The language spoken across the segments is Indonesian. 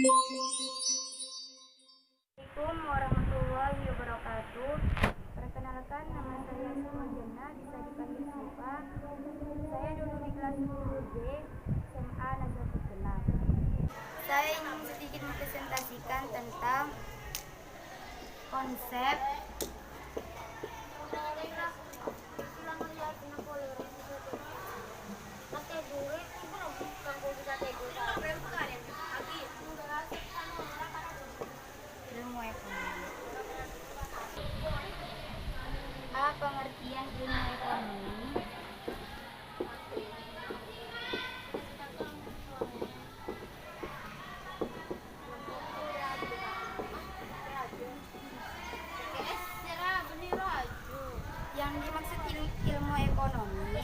Assalamualaikum warahmatullahi wabarakatuh. Perkenalkan, nama saya Sumarjana, bisa dipanggil Siva. Saya duduk di kelas 10B SMA Nazatul Kelam. Saya ingin sedikit mempresentasikan tentang konsep ilmu ekonomi. Pengertian ilmu ekonomi. Yang dimaksud ilmu ekonomi,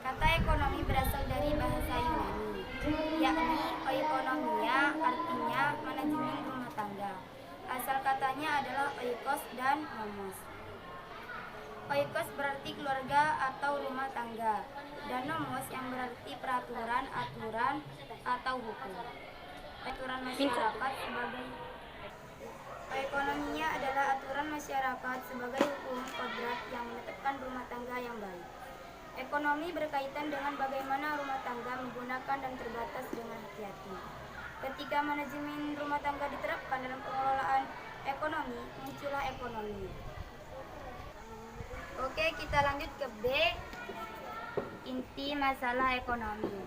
kata ekonomi berasal dari bahasa Yunani, yakni oikonomia, artinya manajemen rumah tangga. Asal katanya adalah oikos dan nomos. Oikos berarti keluarga atau rumah tangga, dan nomos yang berarti peraturan, aturan, atau hukum. Aturan masyarakat sebagai ekonominya adalah aturan masyarakat sebagai hukum kodrat yang menetapkan rumah tangga yang baik. Ekonomi berkaitan dengan bagaimana rumah tangga menggunakan dan terbatas dengan hati-hati. Ketika manajemen rumah tangga diterapkan dalam pengelolaan ekonomi, muncullah ekonomi. Oke, kita lanjut ke B, inti masalah ekonomi.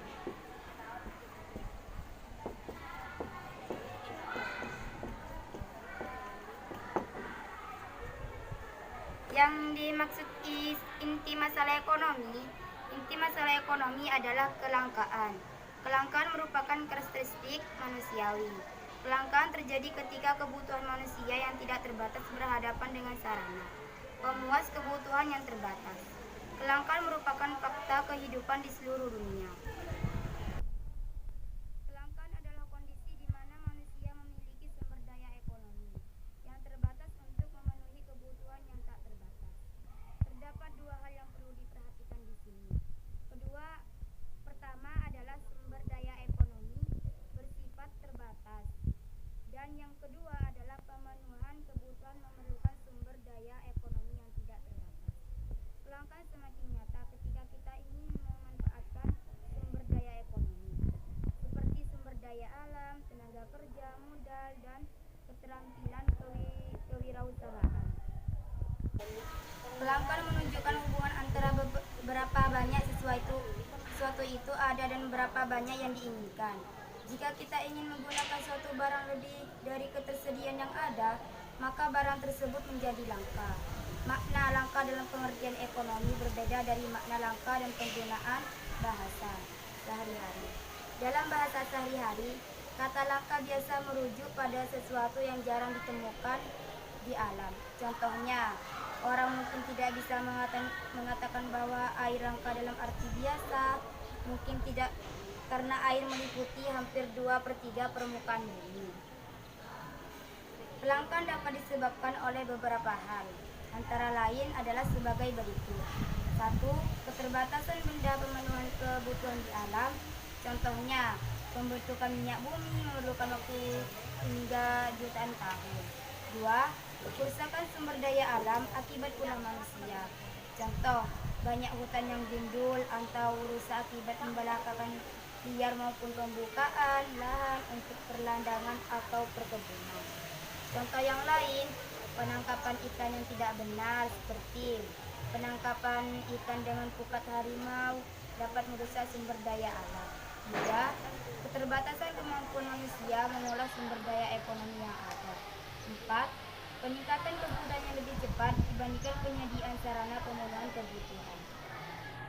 Yang dimaksud inti masalah ekonomi adalah kelangkaan. Kelangkaan merupakan karakteristik manusiawi. Kelangkaan terjadi ketika kebutuhan manusia yang tidak terbatas berhadapan dengan sarana pemuas kebutuhan yang terbatas. Kelangkaan merupakan fakta kehidupan di seluruh dunia. Kelangkaan adalah kondisi di mana manusia memiliki sumber daya ekonomi yang terbatas untuk memenuhi kebutuhan yang tak terbatas. Terdapat dua hal yang perlu diperhatikan di sini. Pertama adalah sumber daya ekonomi bersifat terbatas, dan yang kedua adalah pemenuhan kebutuhan memerlukan sumber daya ekonomi yang tidak terbatas. Kelangkaan semakin nyata ketika kita ingin memanfaatkan sumber daya ekonomi, seperti sumber daya alam, tenaga kerja, modal, dan keterampilan kewirausahaan. Kelangkaan menunjukkan hubungan antara berapa banyak sesuatu itu ada dan berapa banyak yang diinginkan. Jika kita ingin menggunakan suatu barang lebih dari ketersediaan yang ada, maka barang tersebut menjadi langka. Makna langka dalam pengertian ekonomi berbeda dari makna langka dan penggunaan bahasa sehari-hari. Dalam bahasa sehari-hari, kata langka biasa merujuk pada sesuatu yang jarang ditemukan di alam. Contohnya, orang mungkin tidak bisa mengatakan bahwa air langka dalam arti biasa, mungkin tidak karena air meliputi hampir 2/3 permukaan bumi. Kelangkaan dapat disebabkan oleh beberapa hal, antara lain adalah sebagai berikut. 1. Keterbatasan benda pemenuhan kebutuhan di alam. Contohnya, pembentukan minyak bumi memerlukan waktu hingga jutaan tahun. 2. Kerusakan sumber daya alam akibat ulah manusia. Contoh, banyak hutan yang gundul atau rusak akibat pembalakan liar maupun pembukaan lahan untuk perlandangan atau perkebunan. Contoh yang lain, penangkapan ikan yang tidak benar seperti penangkapan ikan dengan pukat harimau dapat merusak sumber daya alam. 2. Keterbatasan kemampuan manusia mengolah sumber daya ekonomi yang ada. 4. Peningkatan kebutuhan yang lebih cepat dibandingkan penyediaan sarana pemenuhan kebutuhan.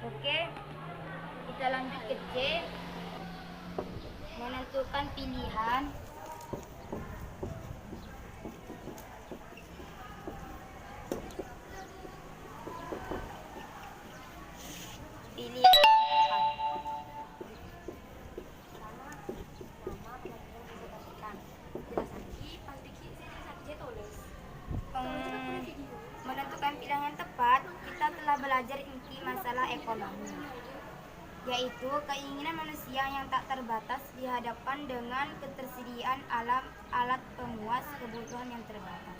Oke, kita lanjut ke C, menentukan pilihan. Menentukan pilihan yang tepat, kita telah belajar inti masalah ekonomi. yaitu keinginan manusia yang tak terbatas dihadapkan dengan ketersediaan alat pemuas kebutuhan yang terbatas.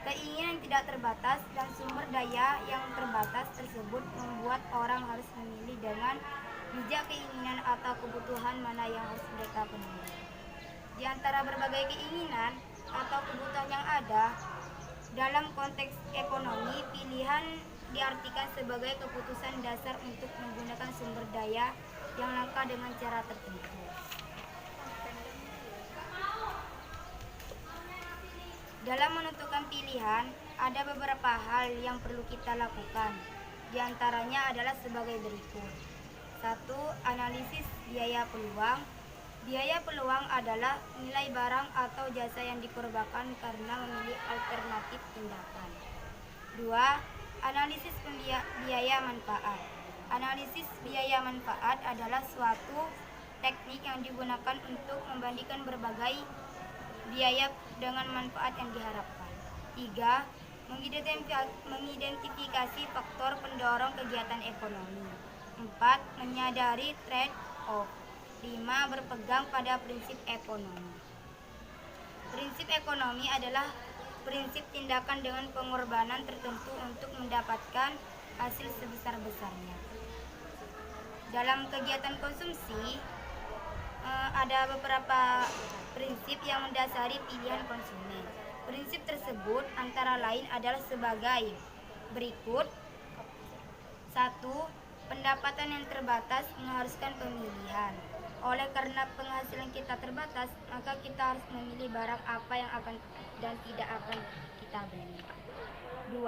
Keinginan yang tidak terbatas dan sumber daya yang terbatas tersebut membuat orang harus memilih dengan bijak keinginan atau kebutuhan mana yang harus mereka penuhi. Di antara berbagai keinginan atau kebutuhan yang ada, dalam konteks ekonomi, pilihan diartikan sebagai keputusan dasar untuk menggunakan sumber daya yang langka dengan cara tertentu. Dalam menentukan pilihan, ada beberapa hal yang perlu kita lakukan. Di antaranya adalah sebagai berikut. 1. Analisis biaya peluang. Biaya peluang adalah nilai barang atau jasa yang dikorbankan karena memilih alternatif tindakan. 2. Analisis biaya manfaat. Analisis biaya manfaat adalah suatu teknik yang digunakan untuk membandingkan berbagai biaya dengan manfaat yang diharapkan. 3. Mengidentifikasi faktor pendorong kegiatan ekonomi. 4. Menyadari trade-off. 5. Berpegang pada prinsip ekonomi. Prinsip ekonomi adalah prinsip tindakan dengan pengorbanan tertentu untuk mendapatkan hasil sebesar-besarnya. Dalam kegiatan konsumsi, ada beberapa prinsip yang mendasari pilihan konsumen. Prinsip tersebut antara lain adalah sebagai berikut. 1. Pendapatan yang terbatas mengharuskan pemilihan. Oleh karena penghasilan kita terbatas, maka kita harus memilih barang apa yang akan dan tidak akan kita beli. 2.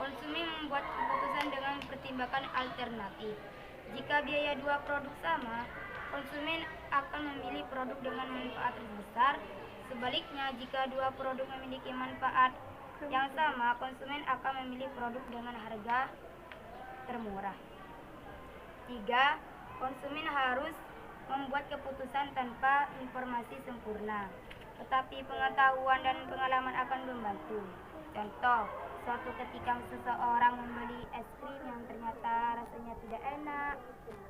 Konsumen membuat keputusan dengan mempertimbangkan alternatif. Jika biaya dua produk sama, konsumen akan memilih produk dengan manfaat terbesar. Sebaliknya, jika dua produk memiliki manfaat yang sama, konsumen akan memilih produk dengan harga termurah. 3. Konsumen harus membuat keputusan tanpa informasi sempurna, tetapi pengetahuan dan pengalaman akan membantu. Contoh, suatu ketika seseorang membeli es krim yang ternyata rasanya tidak enak,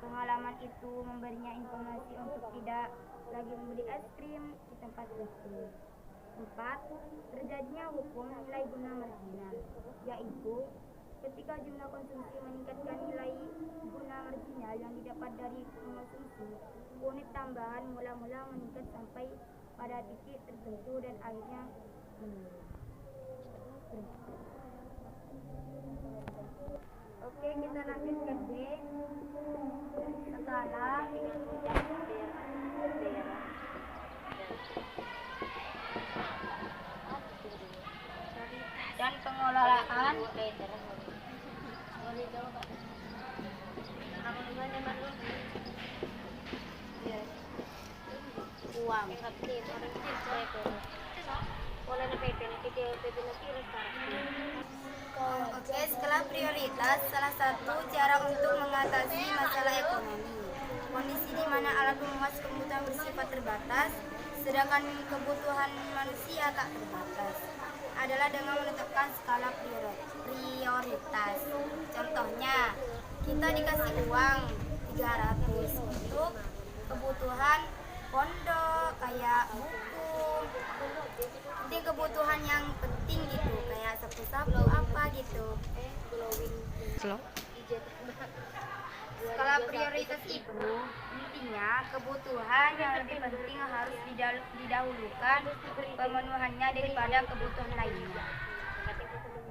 pengalaman itu memberinya informasi untuk tidak lagi membeli es krim di tempat itu. 4. Terjadinya hukum nilai guna marginal, yaitu ketika jumlah konsumsi meningkatkan nilai guna marginal yang didapat dari konsumsi, unit tambahan mula-mula meningkat sampai pada titik tertentu dan akhirnya menurun. Oke, kita lanjut ke D. Skala dan pengelolaan uang. Oke, skala prioritas salah satu cara untuk mengatasi masalah ekonomi. Kondisi di mana alat memuas kebutuhan bersifat terbatas, sedangkan kebutuhan manusia tak terbatas, adalah dengan menetapkan skala prioritas. Contohnya, kita dikasih uang 300 untuk kebutuhan pondok kayak buku, penting kebutuhan yang penting gitu kayak sapu-sapu apa gitu. Skala prioritas itu intinya kebutuhan yang lebih penting harus didahulukan pemenuhannya daripada kebutuhan lainnya.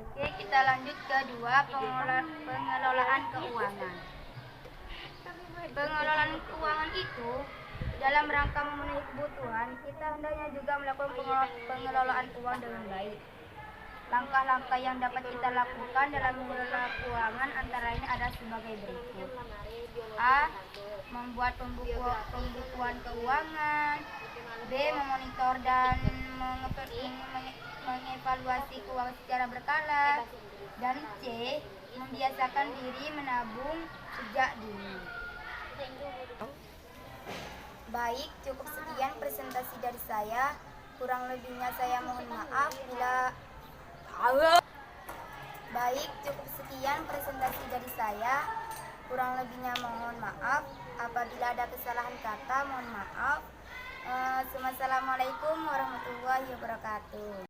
Oke, kita lanjut ke 2, pengelolaan keuangan. Pengelolaan keuangan itu dalam rangka memenuhi kebutuhan, kita hendaknya juga melakukan pengelolaan uang dengan baik. Langkah-langkah yang dapat kita lakukan dalam mengelola keuangan antara lain ada sebagai berikut. A. Membuat pembukuan keuangan. B. Memonitor dan mengevaluasi keuangan secara berkala. Dan C. Membiasakan diri menabung sejak dini. Baik, cukup sekian presentasi dari saya. Kurang lebihnya saya mohon maaf bila Baik, cukup sekian presentasi dari saya. Kurang lebihnya mohon maaf. Apabila ada kesalahan kata, mohon maaf. Wassalamualaikum warahmatullahi wabarakatuh.